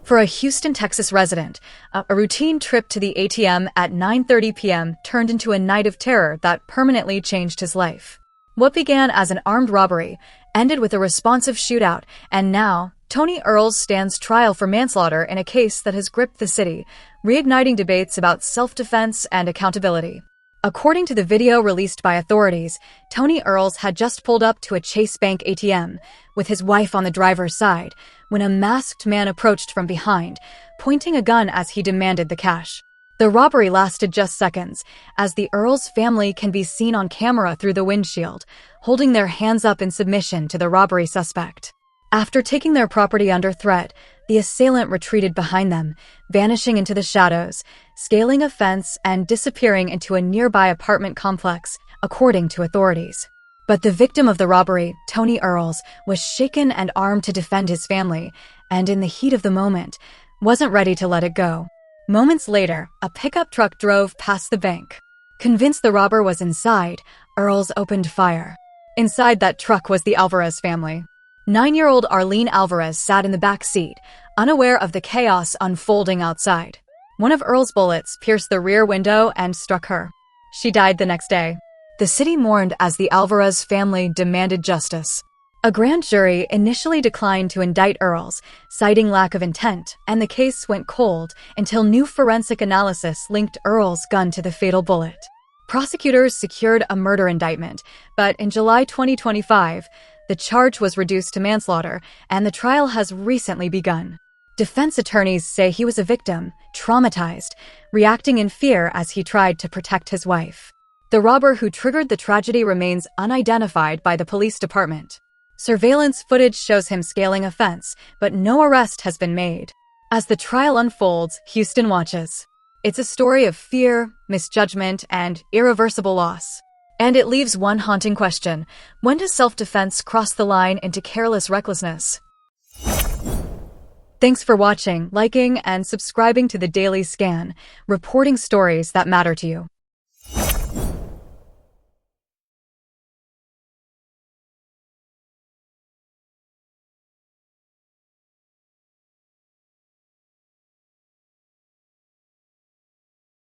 For a Houston, Texas resident, a routine trip to the ATM at 9:30 p.m. turned into a night of terror that permanently changed his life. What began as an armed robbery ended with a responsive shootout, and now, Tony Earls stands trial for manslaughter in a case that has gripped the city, reigniting debates about self-defense and accountability. According to the video released by authorities, Tony Earls had just pulled up to a Chase Bank ATM with his wife on the driver's side when a masked man approached from behind, pointing a gun as he demanded the cash. The robbery lasted just seconds, as the Earls family can be seen on camera through the windshield, holding their hands up in submission to the robbery suspect. After taking their property under threat, the assailant retreated behind them, vanishing into the shadows, scaling a fence and disappearing into a nearby apartment complex, according to authorities. But the victim of the robbery, Tony Earls, was shaken and armed to defend his family, and in the heat of the moment, wasn't ready to let it go. Moments later, a pickup truck drove past the bank. Convinced the robber was inside, Earls opened fire. Inside that truck was the Alvarez family. 9-year-old Arlene Alvarez sat in the back seat, unaware of the chaos unfolding outside. One of Earl's bullets pierced the rear window and struck her. She died the next day. The city mourned as the Alvarez family demanded justice. A grand jury initially declined to indict Earls, citing lack of intent, and the case went cold until new forensic analysis linked Earl's gun to the fatal bullet. Prosecutors secured a murder indictment, but in July 2025, the charge was reduced to manslaughter, and the trial has recently begun. Defense attorneys say he was a victim, traumatized, reacting in fear as he tried to protect his wife. The robber who triggered the tragedy remains unidentified by the police department. Surveillance footage shows him scaling a fence, but no arrest has been made. As the trial unfolds, Houston watches. It's a story of fear, misjudgment, and irreversible loss. And it leaves one haunting question: when does self-defense cross the line into careless recklessness? Thanks for watching, liking, and subscribing to the Daily Scan, reporting stories that matter to you.